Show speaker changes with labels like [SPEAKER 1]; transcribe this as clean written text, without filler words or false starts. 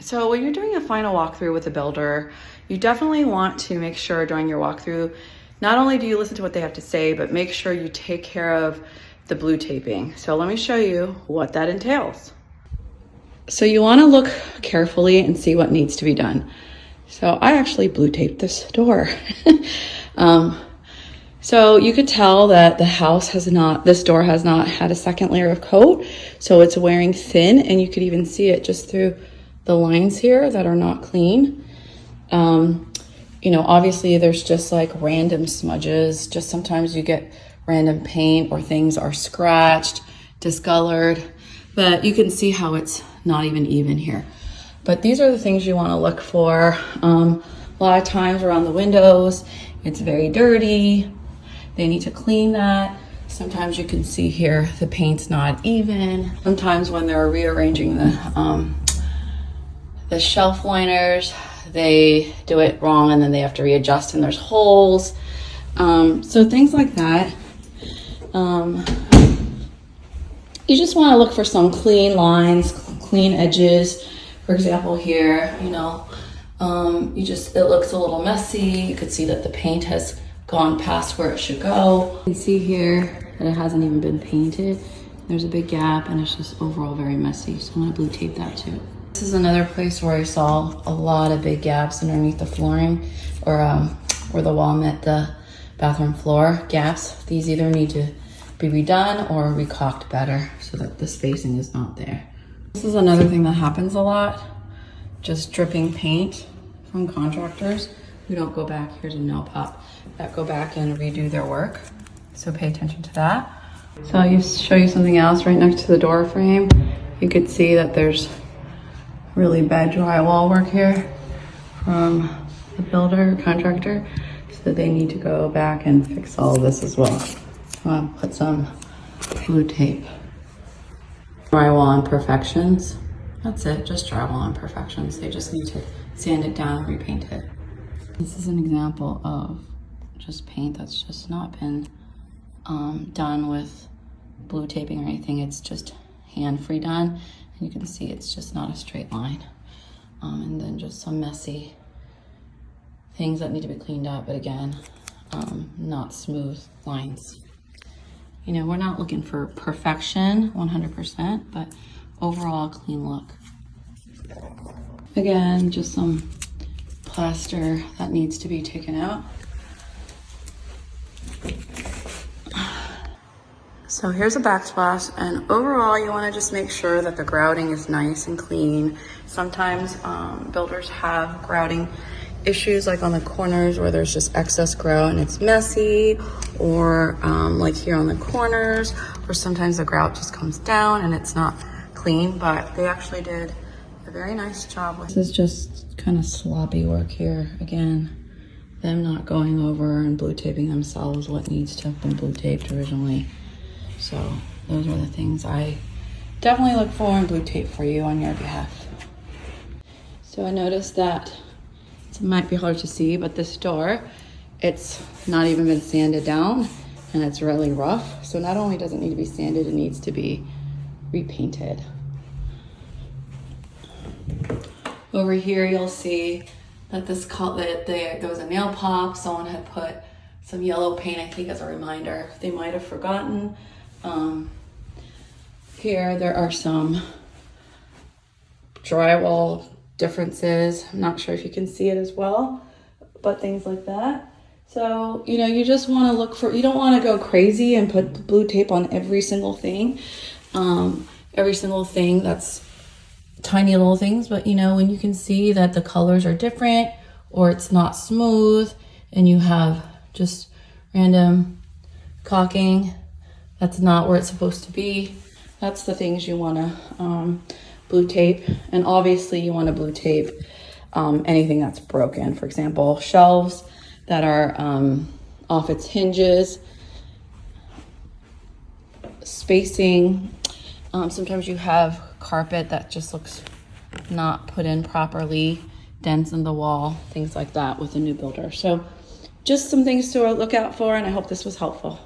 [SPEAKER 1] So when you're doing a final walkthrough with a builder, you definitely want to make sure during your walkthrough, not only do you listen to what they have to say, but make sure you take care of the blue taping. So let me show you what that entails. So you want to look carefully and see what needs to be done. So I actually blue taped this door. So you could tell that this door has not had a second layer of coat. So it's wearing thin, and you could even see it just through the lines here that are not clean. You know, obviously there's just like random smudges. Just sometimes you get random paint or things are scratched, discolored, but you can see how it's not even here. But these are the things you want to look for. A lot of times around the windows, it's very dirty. They need to clean that. Sometimes you can see here the paint's not even. Sometimes when they're rearranging the shelf liners, they do it wrong and then they have to readjust and there's holes. So things like that. You just want to look for some clean lines, clean edges. For example, here, you know, it looks a little messy. You could see that the paint has gone past where it should go. You can see here that it hasn't even been painted. There's a big gap and it's just overall very messy. So I'm gonna blue tape that too. This is another place where I saw a lot of big gaps underneath the flooring, or where the wall met the bathroom floor gaps. These either need to be redone or recaulked better so that the spacing is not there. This is another thing that happens a lot, just dripping paint from contractors who don't go back. Here's a nail pop, that go back and redo their work. So pay attention to that. So I'll show you something else right next to the door frame. You could see that there's really bad drywall work here from the builder, contractor. So they need to go back and fix all of this as well. So I'll put some blue tape. Drywall imperfections. That's it, just drywall imperfections. They just need to sand it down and repaint it. This is an example of just paint that's just not been done with blue taping or anything. It's just hand-free done. And you can see it's just not a straight line. And then just some messy things that need to be cleaned up, but again, not smooth lines. You know, we're not looking for perfection 100%, but overall a clean look. Again, just some plaster that needs to be taken out. So here's a backsplash, and overall you want to just make sure that the grouting is nice and clean. Sometimes builders have grouting issues, like on the corners where there's just excess grout and it's messy, or like here on the corners, or sometimes the grout just comes down and it's not clean, but they actually did a very nice job with this. Is just kind of sloppy work here. Again, them not going over and blue taping themselves what needs to have been blue taped originally. So those are the things I definitely look for and blue tape for you on your behalf. So I noticed that it might be hard to see, but this door, it's not even been sanded down and it's really rough. So not only does it need to be sanded, it needs to be repainted. Over here, you'll see that there was a nail pop. Someone had put some yellow paint, I think, as a reminder. They might have forgotten. Here, there are some drywall differences. I'm not sure if you can see it as well, but things like that. So, you know, you just want to look for, you don't want to go crazy and put blue tape on every single thing. Every single thing that's tiny little things, but you know, when you can see that the colors are different or it's not smooth and you have just random caulking that's not where it's supposed to be, that's the things you want to blue tape. And obviously you want to blue tape anything that's broken. For example, shelves that are off its hinges, spacing. Sometimes you have carpet that just looks not put in properly, dents in the wall, things like that with a new builder. So just some things to look out for, and I hope this was helpful.